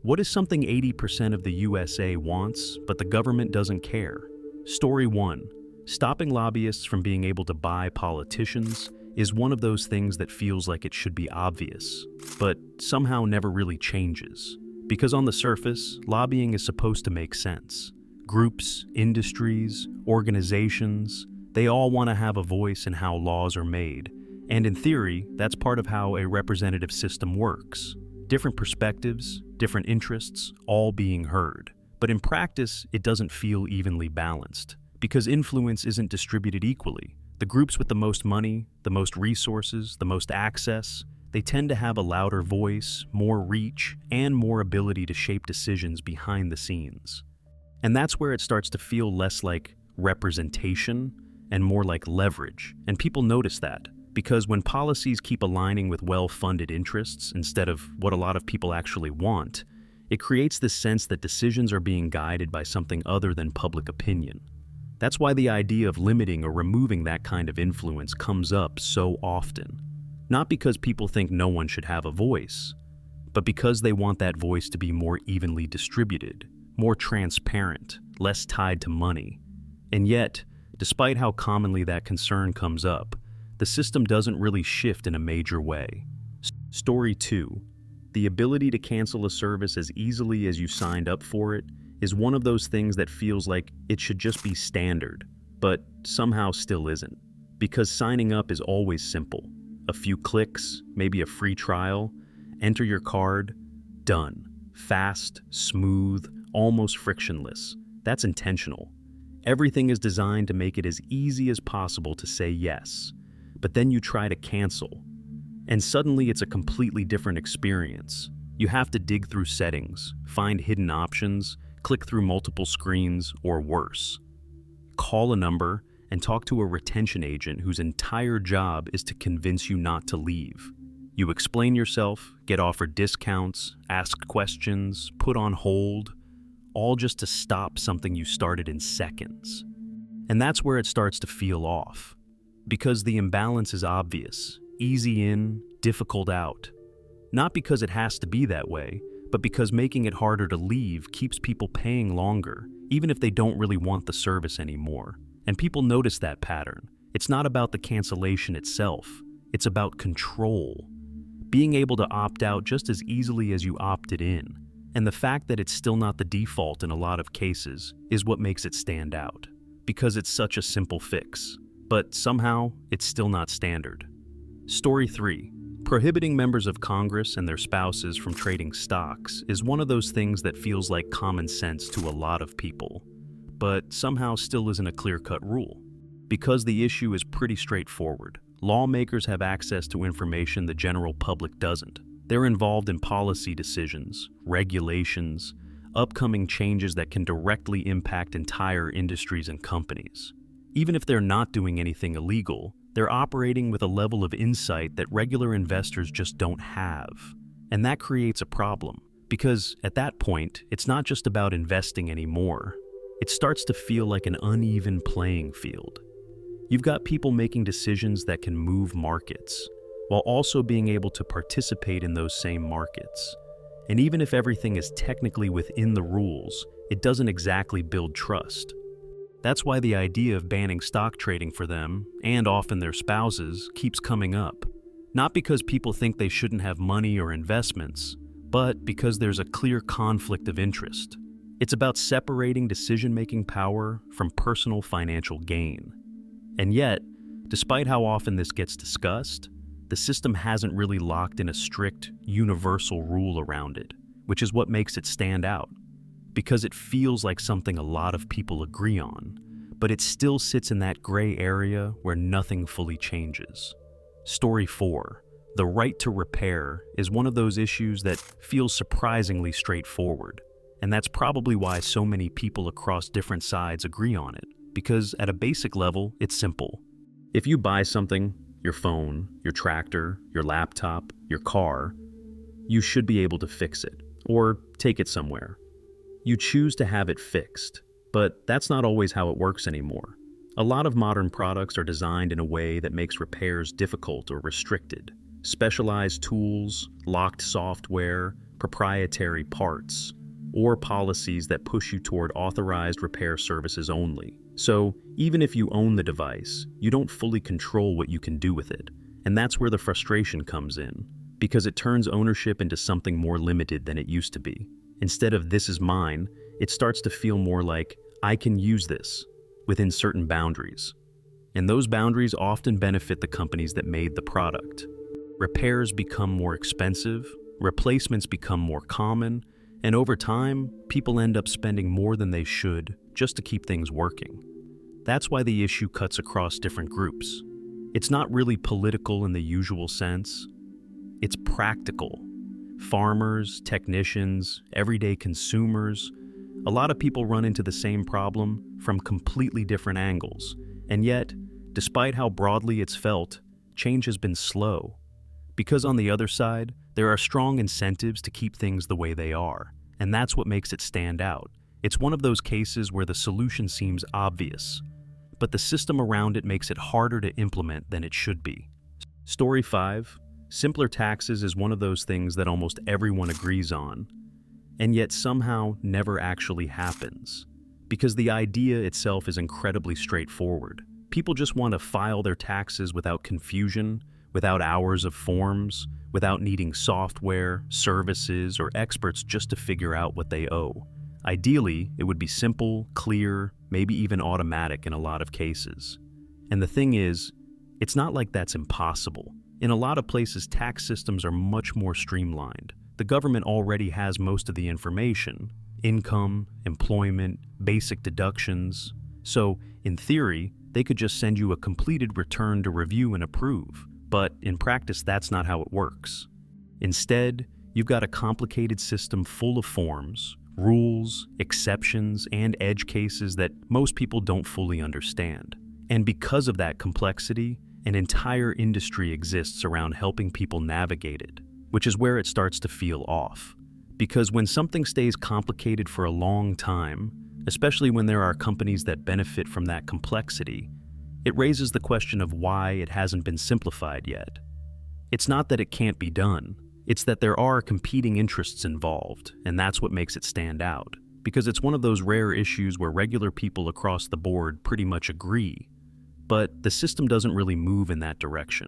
What is something 80% of the USA wants, but the government doesn't care? Story 1. Stopping lobbyists from being able to buy politicians is one of those things that feels like it should be obvious, but somehow never really changes. Because on the surface, lobbying is supposed to make sense. Groups, industries, organizations, they all want to have a voice in how laws are made. And in theory, that's part of how a representative system works. Different perspectives, different interests, all being heard. But in practice, it doesn't feel evenly balanced, because influence isn't distributed equally. The groups with the most money, the most resources, the most access, they tend to have a louder voice, more reach, and more ability to shape decisions behind the scenes. And that's where it starts to feel less like representation and more like leverage. And people notice that, because when policies keep aligning with well-funded interests instead of what a lot of people actually want, it creates this sense that decisions are being guided by something other than public opinion. That's why the idea of limiting or removing that kind of influence comes up so often. Not because people think no one should have a voice, but because they want that voice to be more evenly distributed, more transparent, less tied to money. And yet, despite how commonly that concern comes up, the system doesn't really shift in a major way. Story 2. The ability to cancel a service as easily as you signed up for it is one of those things that feels like it should just be standard, but somehow still isn't. Because signing up is always simple. A few clicks, maybe a free trial, enter your card, done. Fast, smooth, almost frictionless. That's intentional. Everything is designed to make it as easy as possible to say yes. But then you try to cancel, and suddenly it's a completely different experience. You have to dig through settings, find hidden options, click through multiple screens, or worse. Call a number and talk to a retention agent whose entire job is to convince you not to leave. You explain yourself, get offered discounts, ask questions, put on hold, all just to stop something you started in seconds. And that's where it starts to feel off. Because the imbalance is obvious, easy in, difficult out. Not because it has to be that way, but because making it harder to leave keeps people paying longer, even if they don't really want the service anymore. And people notice that pattern. It's not about the cancellation itself, it's about control. Being able to opt out just as easily as you opted in. And the fact that it's still not the default in a lot of cases is what makes it stand out. Because it's such a simple fix. But somehow, it's still not standard. Story 3. Prohibiting members of Congress and their spouses from trading stocks is one of those things that feels like common sense to a lot of people, but somehow still isn't a clear-cut rule. Because the issue is pretty straightforward. Lawmakers have access to information the general public doesn't. They're involved in policy decisions, regulations, upcoming changes that can directly impact entire industries and companies. Even if they're not doing anything illegal, they're operating with a level of insight that regular investors just don't have. And that creates a problem, because at that point, it's not just about investing anymore. It starts to feel like an uneven playing field. You've got people making decisions that can move markets, while also being able to participate in those same markets. And even if everything is technically within the rules, it doesn't exactly build trust. That's why the idea of banning stock trading for them, and often their spouses, keeps coming up. Not because people think they shouldn't have money or investments, but because there's a clear conflict of interest. It's about separating decision-making power from personal financial gain. And yet, despite how often this gets discussed, the system hasn't really locked in a strict, universal rule around it, which is what makes it stand out. Because it feels like something a lot of people agree on, but it still sits in that gray area where nothing fully changes. Story 4. The right to repair is one of those issues that feels surprisingly straightforward, and that's probably why so many people across different sides agree on it, because at a basic level, it's simple. If you buy something, your phone, your tractor, your laptop, your car, you should be able to fix it, or take it somewhere. You choose to have it fixed, but that's not always how it works anymore. A lot of modern products are designed in a way that makes repairs difficult or restricted. Specialized tools, locked software, proprietary parts, or policies that push you toward authorized repair services only. So, even if you own the device, you don't fully control what you can do with it. And that's where the frustration comes in, because it turns ownership into something more limited than it used to be. Instead of "this is mine," it starts to feel more like "I can use this," within certain boundaries. And those boundaries often benefit the companies that made the product. Repairs become more expensive, replacements become more common, and over time, people end up spending more than they should just to keep things working. That's why the issue cuts across different groups. It's not really political in the usual sense. It's practical. Farmers, technicians, everyday consumers, a lot of people run into the same problem from completely different angles. And yet, despite how broadly it's felt, change has been slow. Because on the other side, there are strong incentives to keep things the way they are, and that's what makes it stand out. It's one of those cases where the solution seems obvious, but the system around it makes it harder to implement than it should be. Story 5. Simpler taxes is one of those things that almost everyone agrees on, and yet somehow never actually happens, because the idea itself is incredibly straightforward. People just want to file their taxes without confusion, without hours of forms, without needing software, services, or experts just to figure out what they owe. Ideally, it would be simple, clear, maybe even automatic in a lot of cases. And the thing is, it's not like that's impossible. In a lot of places, tax systems are much more streamlined. The government already has most of the information: income, employment, basic deductions. So, in theory, they could just send you a completed return to review and approve. But in practice, that's not how it works. Instead, you've got a complicated system full of forms, rules, exceptions, and edge cases that most people don't fully understand. And because of that complexity, an entire industry exists around helping people navigate it, which is where it starts to feel off. Because when something stays complicated for a long time, especially when there are companies that benefit from that complexity, it raises the question of why it hasn't been simplified yet. It's not that it can't be done, it's that there are competing interests involved, and that's what makes it stand out. Because it's one of those rare issues where regular people across the board pretty much agree, but the system doesn't really move in that direction,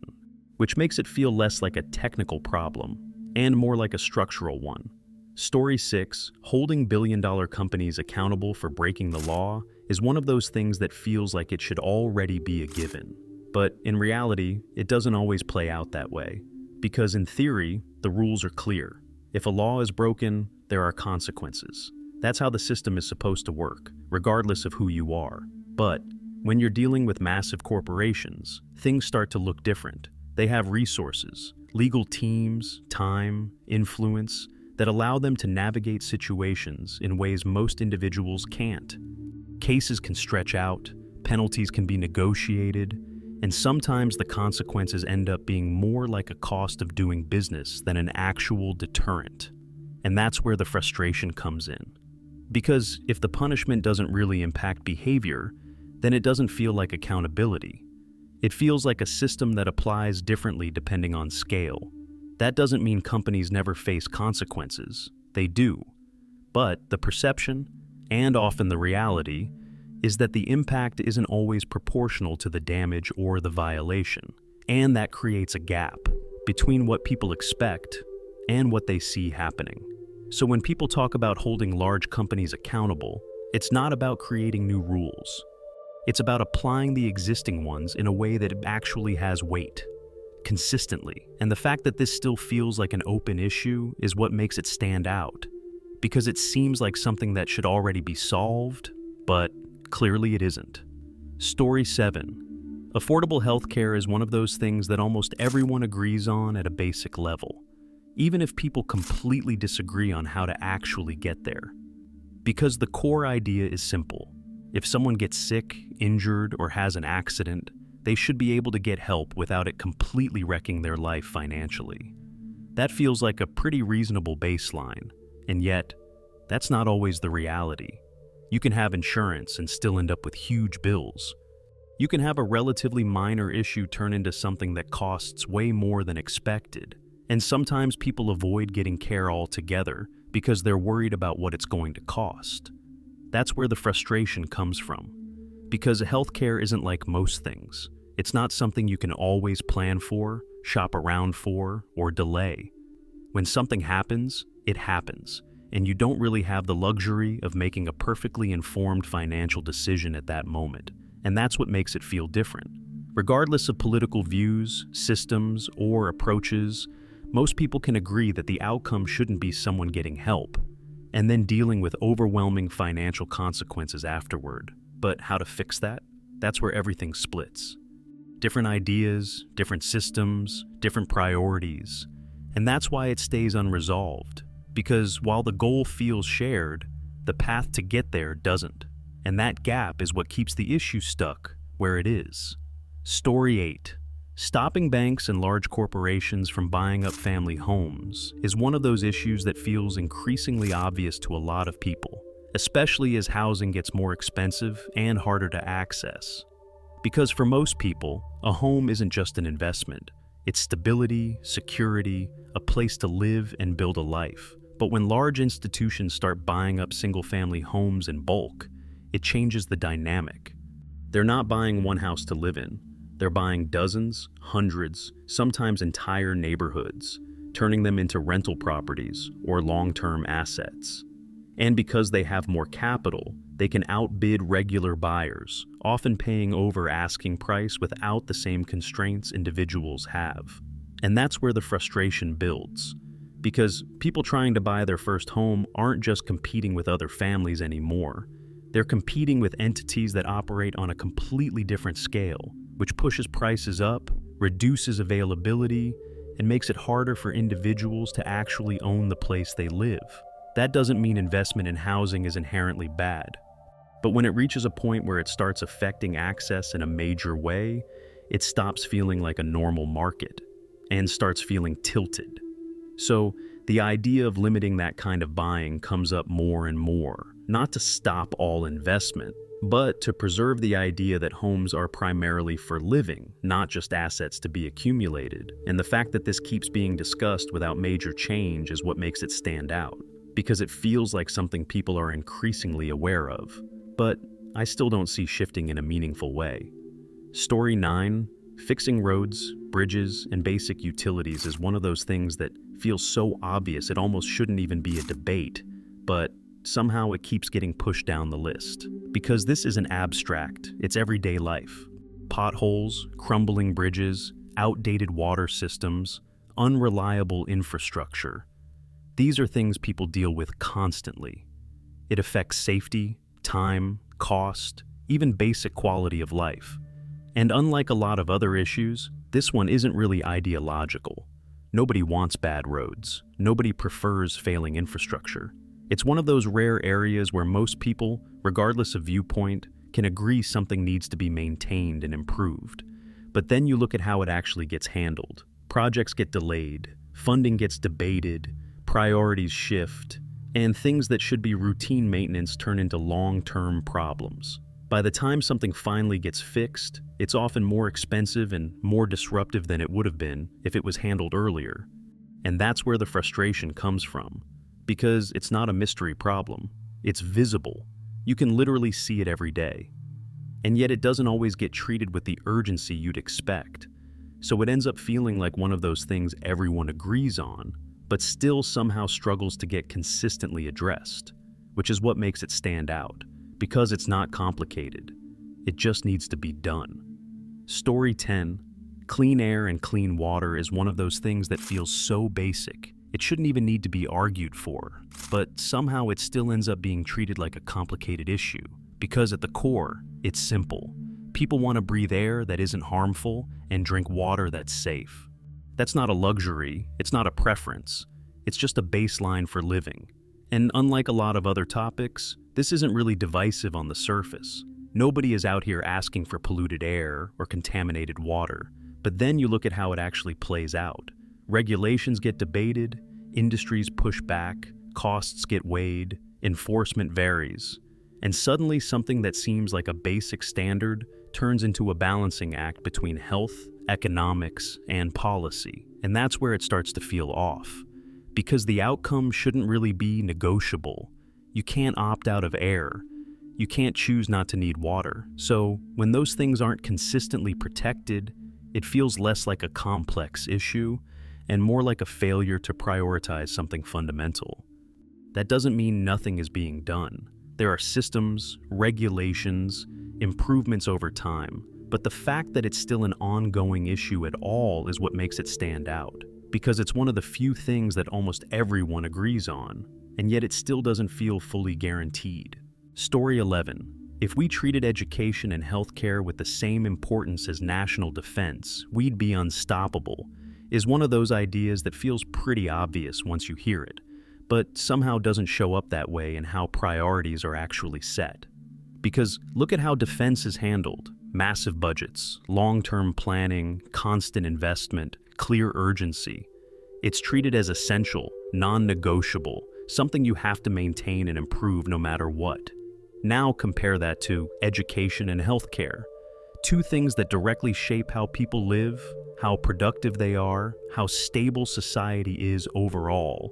which makes it feel less like a technical problem and more like a structural one. Story 6, holding billion-dollar companies accountable for breaking the law, is one of those things that feels like it should already be a given. But in reality, it doesn't always play out that way. Because in theory, the rules are clear. If a law is broken, there are consequences. That's how the system is supposed to work, regardless of who you are. But when you're dealing with massive corporations, things start to look different. They have resources, legal teams, time, influence, that allow them to navigate situations in ways most individuals can't. Cases can stretch out, penalties can be negotiated, and sometimes the consequences end up being more like a cost of doing business than an actual deterrent. And that's where the frustration comes in. Because if the punishment doesn't really impact behavior, then it doesn't feel like accountability. It feels like a system that applies differently depending on scale. That doesn't mean companies never face consequences. They do. But the perception, and often the reality, is that the impact isn't always proportional to the damage or the violation. And that creates a gap between what people expect and what they see happening. So when people talk about holding large companies accountable, it's not about creating new rules. It's about applying the existing ones in a way that actually has weight, consistently. And the fact that this still feels like an open issue is what makes it stand out, because it seems like something that should already be solved, but clearly it isn't. Story 7. Affordable healthcare is one of those things that almost everyone agrees on at a basic level, even if people completely disagree on how to actually get there. Because the core idea is simple. If someone gets sick, injured, or has an accident, they should be able to get help without it completely wrecking their life financially. That feels like a pretty reasonable baseline, and yet, that's not always the reality. You can have insurance and still end up with huge bills. You can have a relatively minor issue turn into something that costs way more than expected, And sometimes people avoid getting care altogether because they're worried about what it's going to cost. That's where the frustration comes from. Because healthcare isn't like most things. It's not something you can always plan for, shop around for, or delay. When something happens, it happens, and you don't really have the luxury of making a perfectly informed financial decision at that moment. And that's what makes it feel different. Regardless of political views, systems, or approaches, most people can agree that the outcome shouldn't be someone getting help, and then dealing with overwhelming financial consequences afterward. But how to fix that? That's where everything splits. Different ideas, different systems, different priorities. And that's why it stays unresolved. Because while the goal feels shared, the path to get there doesn't. And that gap is what keeps the issue stuck where it is. Story 8. Stopping banks and large corporations from buying up family homes is one of those issues that feels increasingly obvious to a lot of people, especially as housing gets more expensive and harder to access. Because for most people, a home isn't just an investment. It's stability, security, a place to live and build a life. But when large institutions start buying up single-family homes in bulk, it changes the dynamic. They're not buying one house to live in. They're buying dozens, hundreds, sometimes entire neighborhoods, turning them into rental properties or long-term assets. And because they have more capital, they can outbid regular buyers, often paying over asking price without the same constraints individuals have. And that's where the frustration builds. Because people trying to buy their first home aren't just competing with other families anymore. They're competing with entities that operate on a completely different scale, which pushes prices up, reduces availability, and makes it harder for individuals to actually own the place they live. That doesn't mean investment in housing is inherently bad. But when it reaches a point where it starts affecting access in a major way, it stops feeling like a normal market and starts feeling tilted. So the idea of limiting that kind of buying comes up more and more, not to stop all investment, but to preserve the idea that homes are primarily for living, not just assets to be accumulated. And the fact that this keeps being discussed without major change is what makes it stand out, because it feels like something people are increasingly aware of. But I still don't see shifting in a meaningful way. Story 9, fixing roads, bridges, and basic utilities is one of those things that feels so obvious it almost shouldn't even be a debate, but somehow it keeps getting pushed down the list. Because this isn't abstract, it's everyday life. Potholes, crumbling bridges, outdated water systems, unreliable infrastructure. These are things people deal with constantly. It affects safety, time, cost, even basic quality of life. And unlike a lot of other issues, this one isn't really ideological. Nobody wants bad roads. Nobody prefers failing infrastructure. It's one of those rare areas where most people, regardless of viewpoint, can agree something needs to be maintained and improved. But then you look at how it actually gets handled. Projects get delayed, funding gets debated, priorities shift, and things that should be routine maintenance turn into long-term problems. By the time something finally gets fixed, it's often more expensive and more disruptive than it would have been if it was handled earlier. And that's where the frustration comes from. Because it's not a mystery problem. It's visible. You can literally see it every day. And yet it doesn't always get treated with the urgency you'd expect. So it ends up feeling like one of those things everyone agrees on, but still somehow struggles to get consistently addressed, which is what makes it stand out. Because it's not complicated. It just needs to be done. Story 10. Clean air and clean water is one of those things that feels so basic. It shouldn't even need to be argued for, but somehow it still ends up being treated like a complicated issue, because at the core, it's simple. People want to breathe air that isn't harmful and drink water that's safe. That's not a luxury, it's not a preference, it's just a baseline for living. And unlike a lot of other topics, this isn't really divisive on the surface. Nobody is out here asking for polluted air or contaminated water, but then you look at how it actually plays out. Regulations get debated, industries push back, costs get weighed, enforcement varies, and suddenly something that seems like a basic standard turns into a balancing act between health, economics, and policy. And that's where it starts to feel off. Because the outcome shouldn't really be negotiable. You can't opt out of air. You can't choose not to need water. So when those things aren't consistently protected, it feels less like a complex issue and more like a failure to prioritize something fundamental. That doesn't mean nothing is being done. There are systems, regulations, improvements over time, but the fact that it's still an ongoing issue at all is what makes it stand out, because it's one of the few things that almost everyone agrees on, and yet it still doesn't feel fully guaranteed. Story 11. If we treated education and healthcare with the same importance as national defense, we'd be unstoppable, is one of those ideas that feels pretty obvious once you hear it, but somehow doesn't show up that way in how priorities are actually set. Because look at how defense is handled. Massive budgets, long-term planning, constant investment, clear urgency. It's treated as essential, non-negotiable, something you have to maintain and improve no matter what. Now compare that to education and healthcare. Two things that directly shape how people live, how productive they are, how stable society is overall,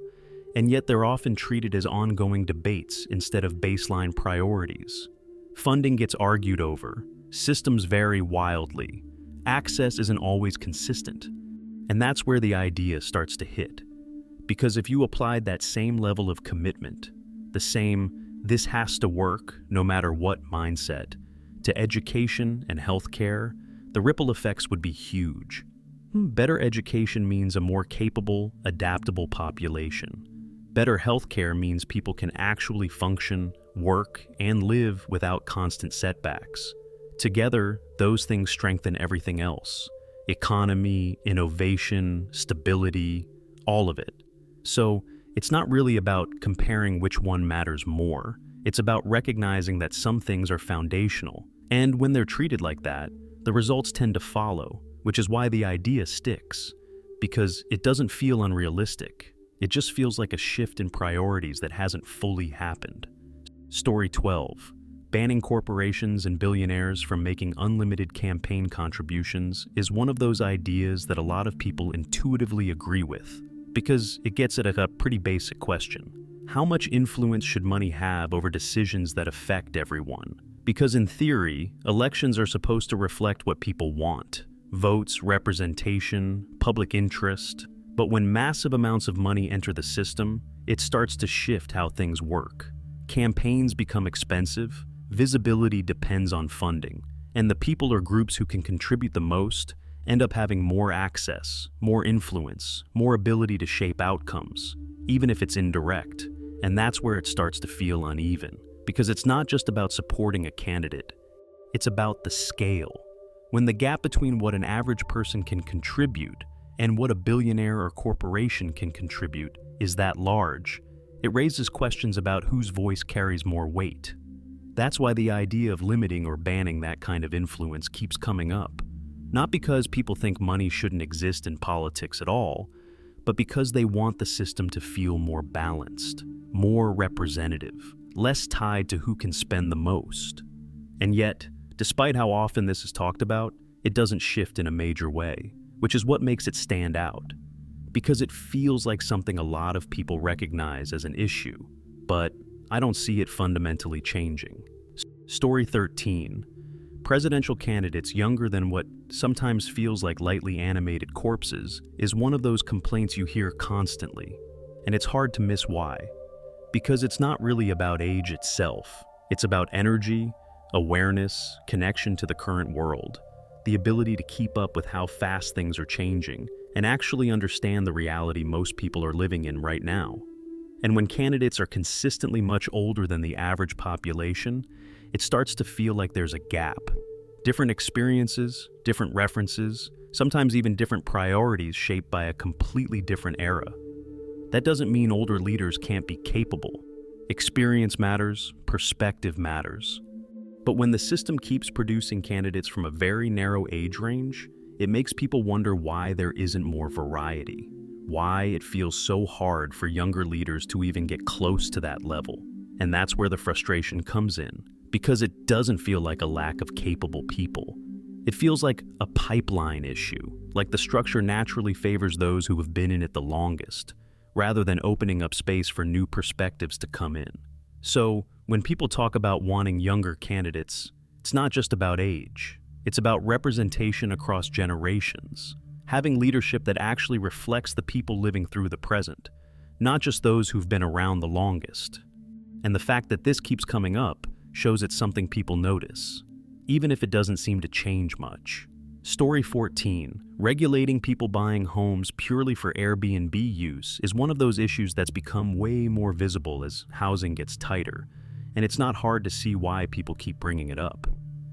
and yet they're often treated as ongoing debates instead of baseline priorities. Funding gets argued over, systems vary wildly, access isn't always consistent, and that's where the idea starts to hit. Because if you applied that same level of commitment, the same "this has to work no matter what" mindset to education and healthcare, the ripple effects would be huge. Better education means a more capable, adaptable population. Better healthcare means people can actually function, work, and live without constant setbacks. Together, those things strengthen everything else. Economy, innovation, stability, all of it. So, it's not really about comparing which one matters more. It's about recognizing that some things are foundational. And when they're treated like that, the results tend to follow, which is why the idea sticks. Because it doesn't feel unrealistic. It just feels like a shift in priorities that hasn't fully happened. Story 12. Banning corporations and billionaires from making unlimited campaign contributions is one of those ideas that a lot of people intuitively agree with. Because it gets at a pretty basic question. How much influence should money have over decisions that affect everyone? Because in theory, elections are supposed to reflect what people want. Votes, representation, public interest. But when massive amounts of money enter the system, it starts to shift how things work. Campaigns become expensive, visibility depends on funding, and the people or groups who can contribute the most end up having more access, more influence, more ability to shape outcomes, even if it's indirect. And that's where it starts to feel uneven, because it's not just about supporting a candidate, it's about the scale. When the gap between what an average person can contribute and what a billionaire or corporation can contribute is that large, it raises questions about whose voice carries more weight. That's why the idea of limiting or banning that kind of influence keeps coming up. Not because people think money shouldn't exist in politics at all, but because they want the system to feel more balanced, more representative, less tied to who can spend the most. And yet, despite how often this is talked about, it doesn't shift in a major way, which is what makes it stand out. Because it feels like something a lot of people recognize as an issue, but I don't see it fundamentally changing. Story 13. Presidential candidates younger than what sometimes feels like lightly animated corpses is one of those complaints you hear constantly, and it's hard to miss why. Because it's not really about age itself. It's about energy, awareness, connection to the current world, the ability to keep up with how fast things are changing, and actually understand the reality most people are living in right now. And when candidates are consistently much older than the average population, it starts to feel like there's a gap. Different experiences, different references, sometimes even different priorities shaped by a completely different era. That doesn't mean older leaders can't be capable. Experience matters, perspective matters. But when the system keeps producing candidates from a very narrow age range, it makes people wonder why there isn't more variety. Why it feels so hard for younger leaders to even get close to that level. And that's where the frustration comes in. Because it doesn't feel like a lack of capable people. It feels like a pipeline issue, like the structure naturally favors those who have been in it the longest, rather than opening up space for new perspectives to come in. So, when people talk about wanting younger candidates, it's not just about age. It's about representation across generations, having leadership that actually reflects the people living through the present, not just those who've been around the longest. And the fact that this keeps coming up shows it's something people notice, even if it doesn't seem to change much. Story 14, regulating people buying homes purely for Airbnb use is one of those issues that's become way more visible as housing gets tighter, and it's not hard to see why people keep bringing it up.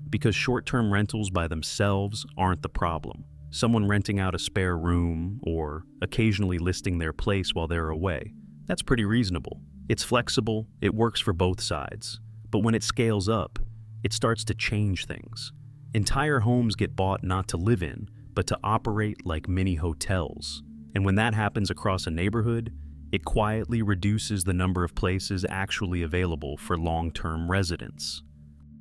Because short-term rentals by themselves aren't the problem. Someone renting out a spare room or occasionally listing their place while they're away, that's pretty reasonable. It's flexible, it works for both sides. But when it scales up, it starts to change things. Entire homes get bought not to live in, but to operate like mini hotels. And when that happens across a neighborhood, it quietly reduces the number of places actually available for long-term residents,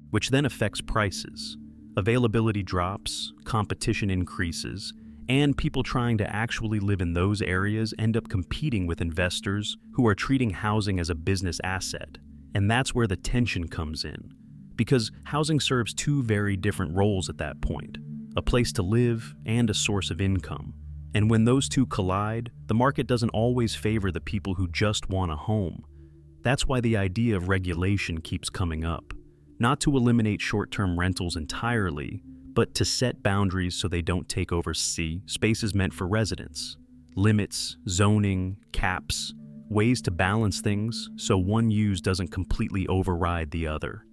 which then affects prices. Availability drops, competition increases, and people trying to actually live in those areas end up competing with investors who are treating housing as a business asset. And that's where the tension comes in. Because housing serves two very different roles at that point, a place to live and a source of income. And when those two collide, the market doesn't always favor the people who just want a home. That's why the idea of regulation keeps coming up. Not to eliminate short-term rentals entirely, but to set boundaries so they don't take over spaces meant for residents. Limits, zoning, caps, ways to balance things so one use doesn't completely override the other.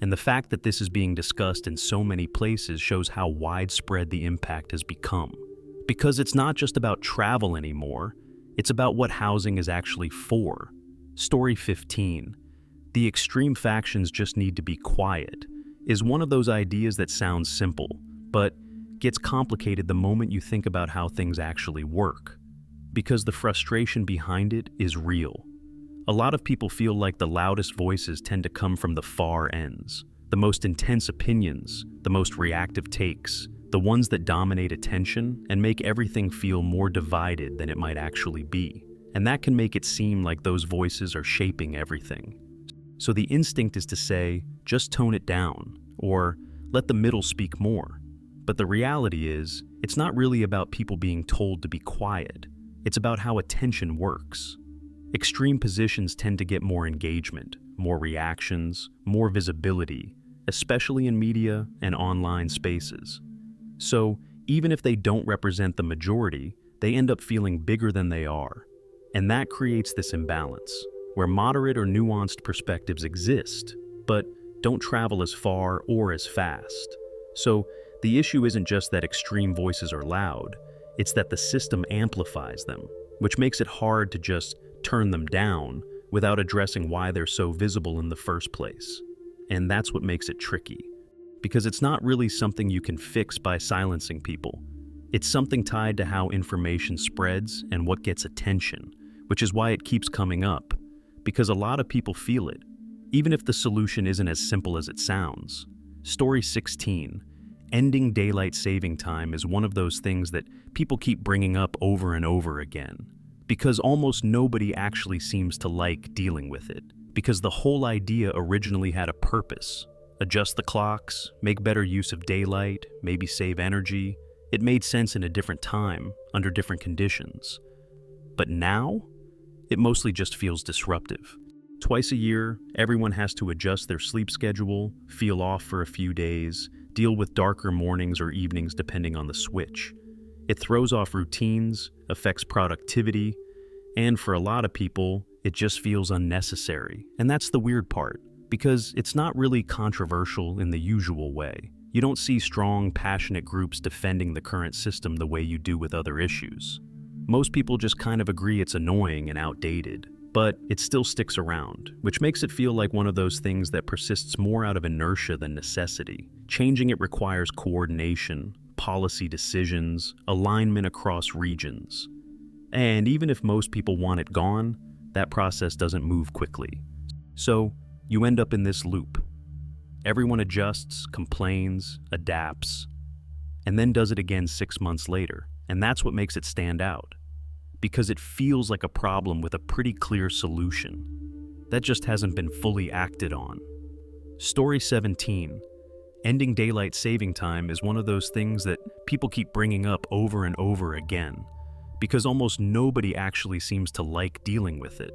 And the fact that this is being discussed in so many places shows how widespread the impact has become. Because it's not just about travel anymore, it's about what housing is actually for. Story 15. The extreme factions just need to be quiet is one of those ideas that sounds simple, but gets complicated the moment you think about how things actually work. Because the frustration behind it is real. A lot of people feel like the loudest voices tend to come from the far ends, the most intense opinions, the most reactive takes, the ones that dominate attention and make everything feel more divided than it might actually be. And that can make it seem like those voices are shaping everything. So the instinct is to say, just tone it down, or let the middle speak more. But the reality is, it's not really about people being told to be quiet. It's about how attention works. Extreme positions tend to get more engagement, more reactions, more visibility, especially in media and online spaces. So, even if they don't represent the majority, they end up feeling bigger than they are. And that creates this imbalance, where moderate or nuanced perspectives exist, but don't travel as far or as fast. So, the issue isn't just that extreme voices are loud, it's that the system amplifies them, which makes it hard to just turn them down without addressing why they're so visible in the first place. And that's what makes it tricky, because it's not really something you can fix by silencing people. It's something tied to how information spreads and what gets attention, which is why it keeps coming up, because a lot of people feel it, even if the solution isn't as simple as it sounds. Story 16. Ending daylight saving time is one of those things that people keep bringing up over and over again, because almost nobody actually seems to like dealing with it, because the whole idea originally had a purpose. Adjust the clocks, make better use of daylight, maybe save energy. It made sense in a different time, under different conditions. But now, it mostly just feels disruptive. Twice a year, everyone has to adjust their sleep schedule, feel off for a few days, deal with darker mornings or evenings depending on the switch. It throws off routines, affects productivity, and for a lot of people, it just feels unnecessary. And that's the weird part, because it's not really controversial in the usual way. You don't see strong, passionate groups defending the current system the way you do with other issues. Most people just kind of agree it's annoying and outdated, but it still sticks around, which makes it feel like one of those things that persists more out of inertia than necessity. Changing it requires coordination, policy decisions, alignment across regions. And even if most people want it gone, that process doesn't move quickly. So, you end up in this loop. Everyone adjusts, complains, adapts, and then does it again 6 months later. And that's what makes it stand out. Because it feels like a problem with a pretty clear solution that just hasn't been fully acted on. Story 17. Ending daylight saving time is one of those things that people keep bringing up over and over again, because almost nobody actually seems to like dealing with it.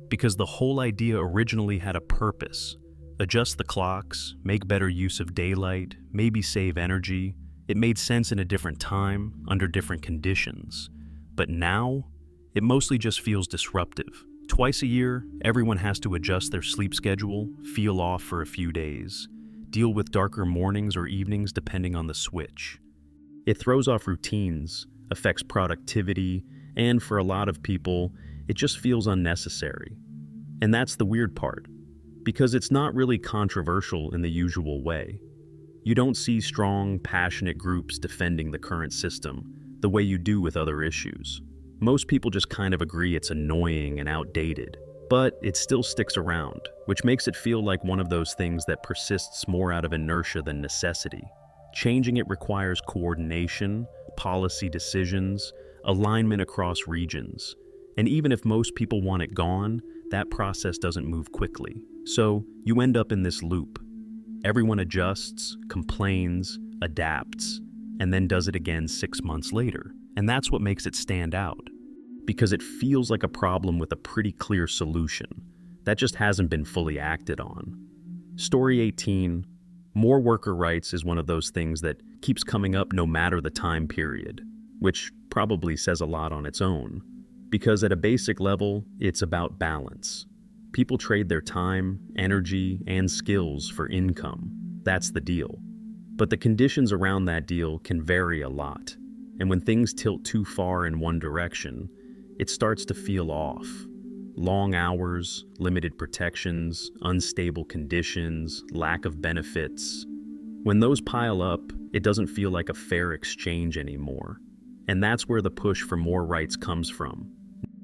Because the whole idea originally had a purpose: adjust the clocks, make better use of daylight, maybe save energy. It made sense in a different time, under different conditions. But now, it mostly just feels disruptive. Twice a year, everyone has to adjust their sleep schedule, feel off for a few days, deal with darker mornings or evenings depending on the switch. It throws off routines, affects productivity, and for a lot of people, it just feels unnecessary. And that's the weird part, because it's not really controversial in the usual way. You don't see strong, passionate groups defending the current system the way you do with other issues. Most people just kind of agree it's annoying and outdated, but it still sticks around, which makes it feel like one of those things that persists more out of inertia than necessity. Changing it requires coordination, policy decisions, alignment across regions. And even if most people want it gone, that process doesn't move quickly. So you end up in this loop. Everyone adjusts, complains, adapts, and then does it again 6 months later. And that's what makes it stand out, because it feels like a problem with a pretty clear solution that just hasn't been fully acted on. Story 18. More worker rights is one of those things that keeps coming up no matter the time period, which probably says a lot on its own, because at a basic level, it's about balance. People trade their time, energy, and skills for income. That's the deal. But the conditions around that deal can vary a lot. And when things tilt too far in one direction, it starts to feel off. Long hours, limited protections, unstable conditions, lack of benefits. When those pile up, it doesn't feel like a fair exchange anymore. And that's where the push for more rights comes from.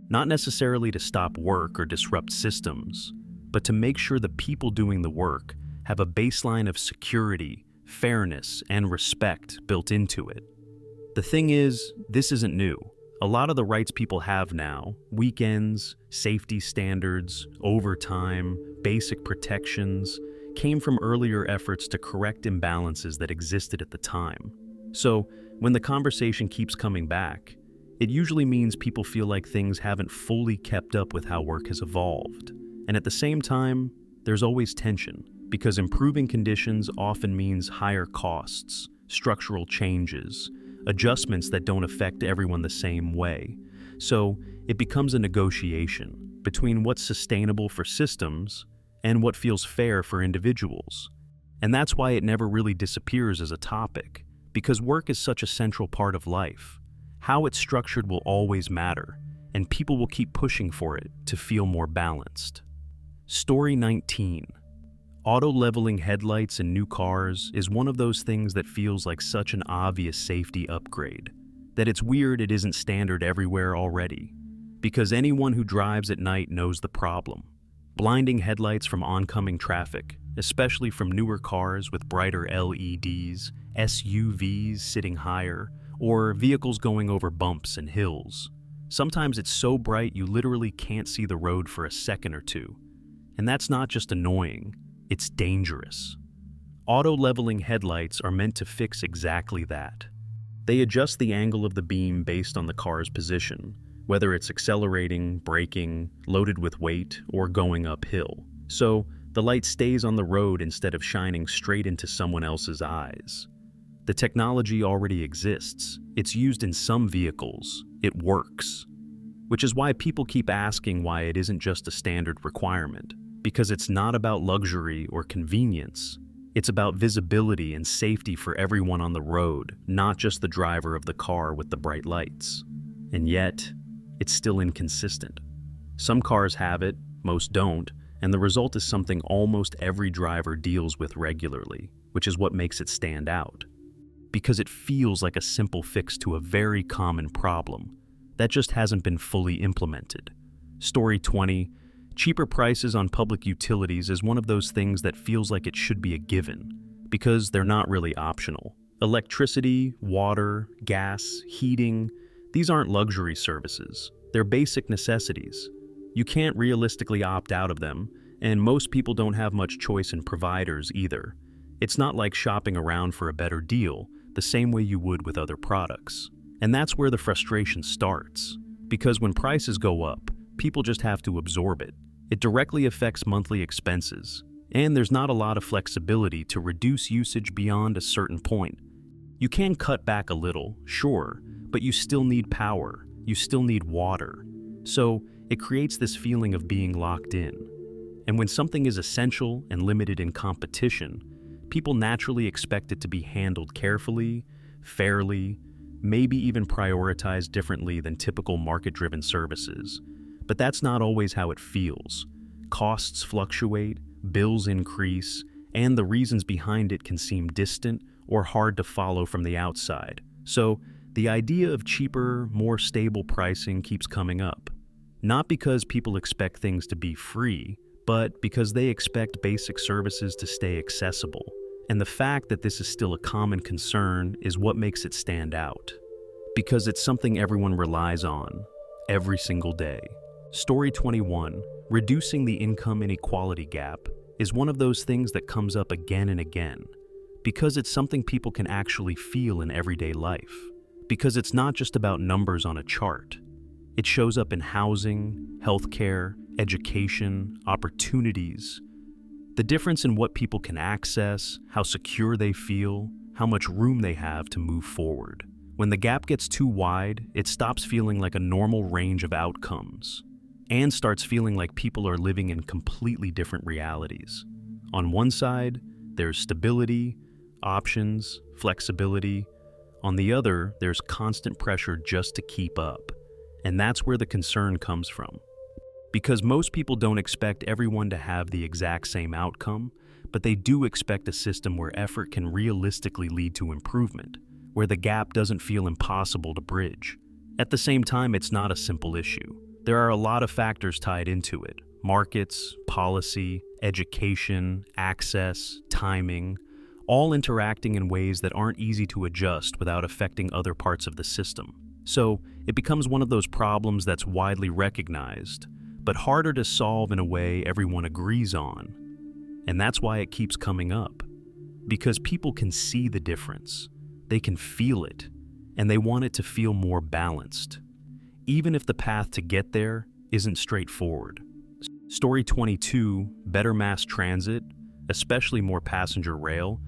Not necessarily to stop work or disrupt systems, but to make sure the people doing the work have a baseline of security, fairness, and respect built into it. The thing is, this isn't new. A lot of the rights people have now, weekends, safety standards, overtime, basic protections, came from earlier efforts to correct imbalances that existed at the time. So, when the conversation keeps coming back, it usually means people feel like things haven't fully kept up with how work has evolved. And at the same time, there's always tension, because improving conditions often means higher costs, structural changes, adjustments that don't affect everyone the same way. So it becomes a negotiation between what's sustainable for systems and what feels fair for individuals. And that's why it never really disappears as a topic, because work is such a central part of life. How it's structured will always matter, and people will keep pushing for it to feel more balanced. Story 19. Auto-leveling headlights in new cars is one of those things that feels like such an obvious safety upgrade, that it's weird it isn't standard everywhere already. Because anyone who drives at night knows the problem. Blinding headlights from oncoming traffic, especially from newer cars with brighter LEDs, SUVs sitting higher, or vehicles going over bumps and hills. Sometimes it's so bright you literally can't see the road for a second or two. And that's not just annoying, it's dangerous. Auto-leveling headlights are meant to fix exactly that. They adjust the angle of the beam based on the car's position, whether it's accelerating, braking, loaded with weight, or going uphill. So the light stays on the road instead of shining straight into someone else's eyes. The technology already exists. It's used in some vehicles. It works. Which is why people keep asking why it isn't just a standard requirement. Because it's not about luxury or convenience. It's about visibility and safety for everyone on the road, not just the driver of the car with the bright lights. And yet, it's still inconsistent. Some cars have it, most don't, and the result is something almost every driver deals with regularly, which is what makes it stand out. Because it feels like a simple fix to a very common problem that just hasn't been fully implemented. Story 20. Cheaper prices on public utilities is one of those things that feels like it should be a given, because they're not really optional. Electricity, water, gas, heating, these aren't luxury services. They're basic necessities. You can't realistically opt out of them, and most people don't have much choice in providers either. It's not like shopping around for a better deal, the same way you would with other products. And that's where the frustration starts. Because when prices go up, people just have to absorb it. It directly affects monthly expenses, and there's not a lot of flexibility to reduce usage beyond a certain point. You can cut back a little, sure, but you still need power, you still need water. So it creates this feeling of being locked in. And when something is essential and limited in competition, people naturally expect it to be handled carefully, fairly, maybe even prioritized differently than typical market-driven services. But that's not always how it feels. Costs fluctuate, bills increase, and the reasons behind it can seem distant or hard to follow from the outside. So the idea of cheaper, more stable pricing keeps coming up. Not because people expect things to be free, but because they expect basic services to stay accessible. And the fact that this is still a common concern is what makes it stand out. Because it's something everyone relies on, every single day. Story 21, reducing the income inequality gap, is one of those things that comes up again and again. Because it's something people can actually feel in everyday life. Because it's not just about numbers on a chart. It shows up in housing, healthcare, education, opportunities. The difference in what people can access, how secure they feel, how much room they have to move forward. When the gap gets too wide, it stops feeling like a normal range of outcomes, and starts feeling like people are living in completely different realities. On one side, there's stability, options, flexibility. On the other, there's constant pressure just to keep up. And that's where the concern comes from. Because most people don't expect everyone to have the exact same outcome, but they do expect a system where effort can realistically lead to improvement, where the gap doesn't feel impossible to bridge. At the same time, it's not a simple issue. There are a lot of factors tied into it: markets, policy, education, access, timing, all interacting in ways that aren't easy to adjust without affecting other parts of the system. So it becomes one of those problems that's widely recognized, but harder to solve in a way everyone agrees on. And that's why it keeps coming up. Because people can see the difference, they can feel it, and they want it to feel more balanced, even if the path to get there isn't straightforward. Story 22, better mass transit, especially more passenger rail,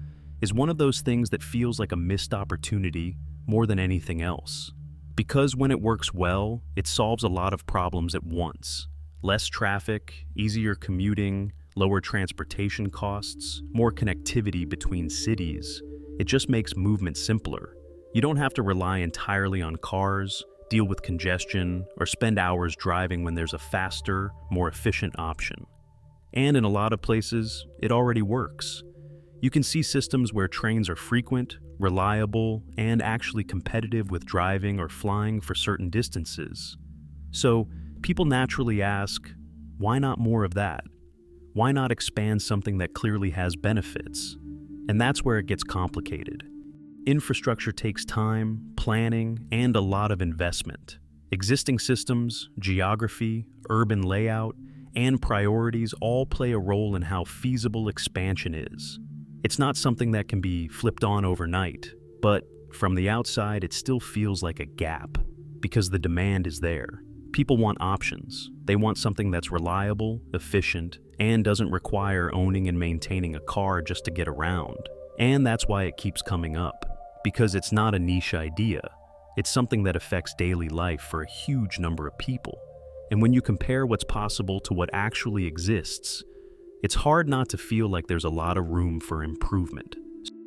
is one of those things that feels like a missed opportunity more than anything else. Because when it works well, it solves a lot of problems at once. Less traffic, easier commuting, lower transportation costs, more connectivity between cities. It just makes movement simpler. You don't have to rely entirely on cars, deal with congestion, or spend hours driving when there's a faster, more efficient option. And in a lot of places, it already works. You can see systems where trains are frequent, reliable, and actually competitive with driving or flying for certain distances. So, people naturally ask, why not more of that? Why not expand something that clearly has benefits? And that's where it gets complicated. Infrastructure takes time, planning, and a lot of investment. Existing systems, geography, urban layout, and priorities all play a role in how feasible expansion is. It's not something that can be flipped on overnight, but from the outside it still feels like a gap, because the demand is there. People want options. They want something that's reliable, efficient, and doesn't require owning and maintaining a car just to get around. And that's why it keeps coming up, because it's not a niche idea. It's something that affects daily life for a huge number of people. And when you compare what's possible to what actually exists, it's hard not to feel like there's a lot of room for improvement.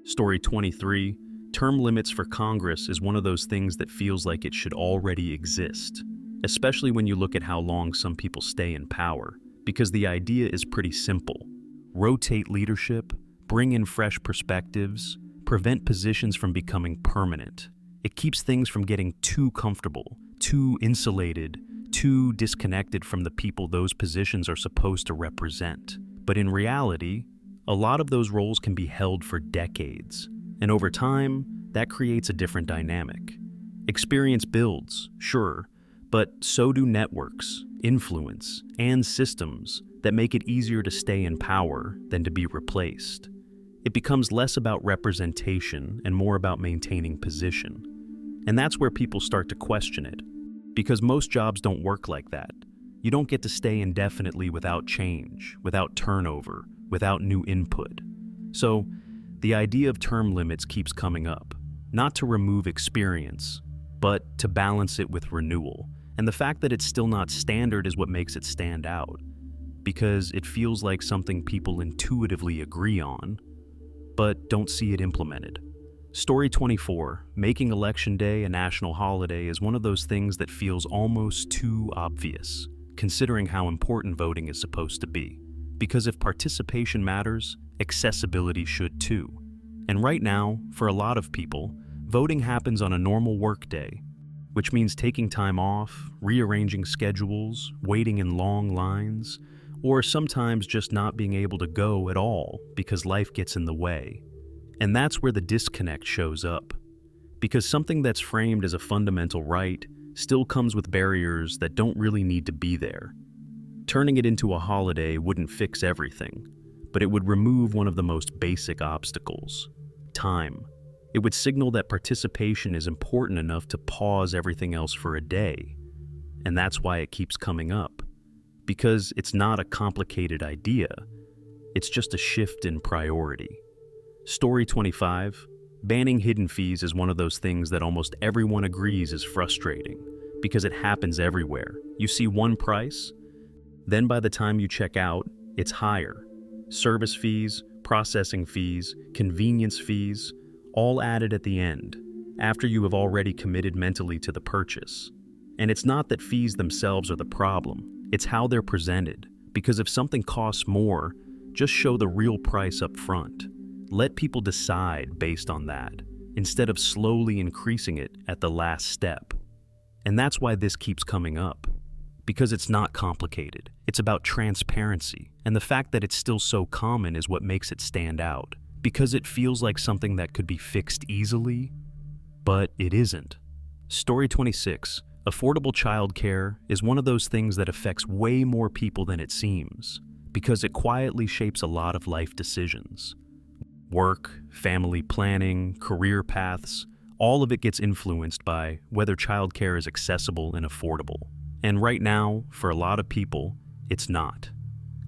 Story 23, term limits for Congress is one of those things that feels like it should already exist, especially when you look at how long some people stay in power, because the idea is pretty simple. Rotate leadership, bring in fresh perspectives, prevent positions from becoming permanent. It keeps things from getting too comfortable, too insulated, too disconnected from the people those positions are supposed to represent. But in reality, a lot of those roles can be held for decades, and over time, that creates a different dynamic. Experience builds, sure, but so do networks, influence, and systems that make it easier to stay in power than to be replaced. It becomes less about representation and more about maintaining position. And that's where people start to question it, because most jobs don't work like that. You don't get to stay indefinitely without change, without turnover, without new input. So, the idea of term limits keeps coming up, not to remove experience, but to balance it with renewal. And the fact that it's still not standard is what makes it stand out, because it feels like something people intuitively agree on, but don't see it implemented. Story 24, making Election Day a national holiday is one of those things that feels almost too obvious, considering how important voting is supposed to be. Because if participation matters, accessibility should too. And right now, for a lot of people, voting happens on a normal work day, which means taking time off, rearranging schedules, waiting in long lines, or sometimes just not being able to go at all because life gets in the way. And that's where the disconnect shows up. Because something that's framed as a fundamental right still comes with barriers that don't really need to be there. Turning it into a holiday wouldn't fix everything, but it would remove one of the most basic obstacles: time. It would signal that participation is important enough to pause everything else for a day. And that's why it keeps coming up. Because it's not a complicated idea, it's just a shift in priority. Story 25, banning hidden fees is one of those things that almost everyone agrees is frustrating, because it happens everywhere. You see one price, then by the time you check out, it's higher. Service fees, processing fees, convenience fees, all added at the end, after you have already committed mentally to the purchase. And it's not that fees themselves are the problem, it's how they're presented. Because if something costs more, just show the real price up front. Let people decide based on that, instead of slowly increasing it at the last step. And that's why this keeps coming up. Because it's not complicated. It's about transparency. And the fact that it's still so common is what makes it stand out. Because it feels like something that could be fixed easily, but it isn't. Story 26. Affordable childcare is one of those things that affects way more people than it seems, because it quietly shapes a lot of life decisions. Work, family planning, career paths, all of it gets influenced by whether childcare is accessible and affordable. And right now, for a lot of people, it's not.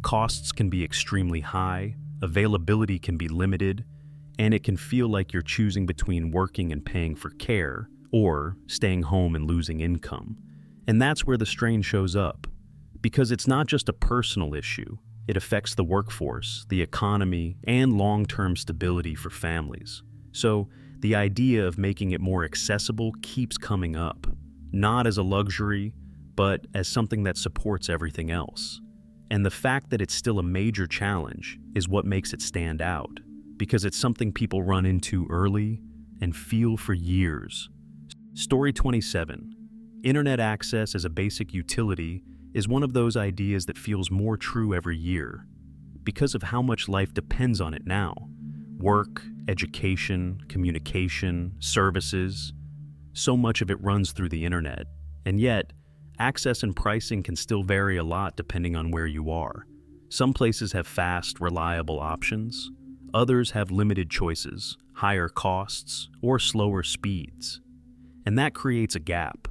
Costs can be extremely high, availability can be limited, and it can feel like you're choosing between working and paying for care, or staying home and losing income. And that's where the strain shows up. Because it's not just a personal issue, it affects the workforce, the economy, and long-term stability for families. So, the idea of making it more accessible keeps coming up, not as a luxury, but as something that supports everything else. And the fact that it's still a major challenge is what makes it stand out, because it's something people run into early and feel for years. Story 27. Internet access as a basic utility is one of those ideas that feels more true every year, because of how much life depends on it now. Work, education, communication, services, so much of it runs through the internet. And yet, access and pricing can still vary a lot depending on where you are. Some places have fast, reliable options. Others have limited choices, higher costs, or slower speeds. And that creates a gap,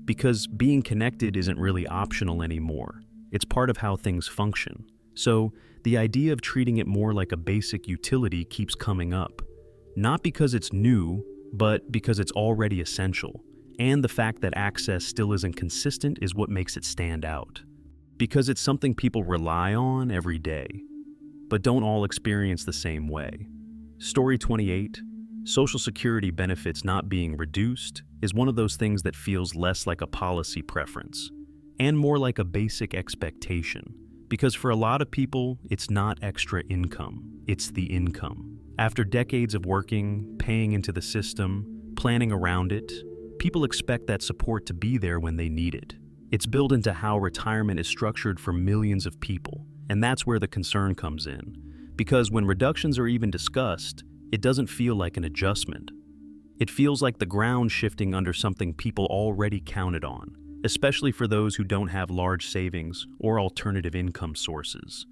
because being connected isn't really optional anymore. It's part of how things function. So, the idea of treating it more like a basic utility keeps coming up. Not because it's new, but because it's already essential. And the fact that access still isn't consistent is what makes it stand out. Because it's something people rely on every day, but don't all experience the same way. Story 28. Social Security benefits not being reduced is one of those things that feels less like a policy preference, and more like a basic expectation. Because for a lot of people, it's not extra income, it's the income. After decades of working, paying into the system, planning around it, people expect that support to be there when they need it. It's built into how retirement is structured for millions of people, and that's where the concern comes in. Because when reductions are even discussed, it doesn't feel like an adjustment. It feels like the ground shifting under something people already counted on, especially for those who don't have large savings or alternative income sources.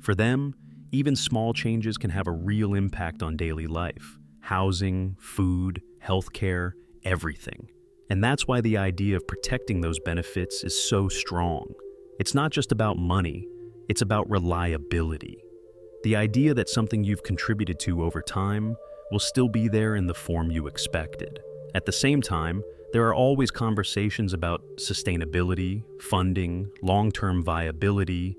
For them, even small changes can have a real impact on daily life: housing, food, healthcare, everything. And that's why the idea of protecting those benefits is so strong. It's not just about money, it's about reliability. The idea that something you've contributed to over time will still be there in the form you expected. At the same time, there are always conversations about sustainability, funding, long-term viability,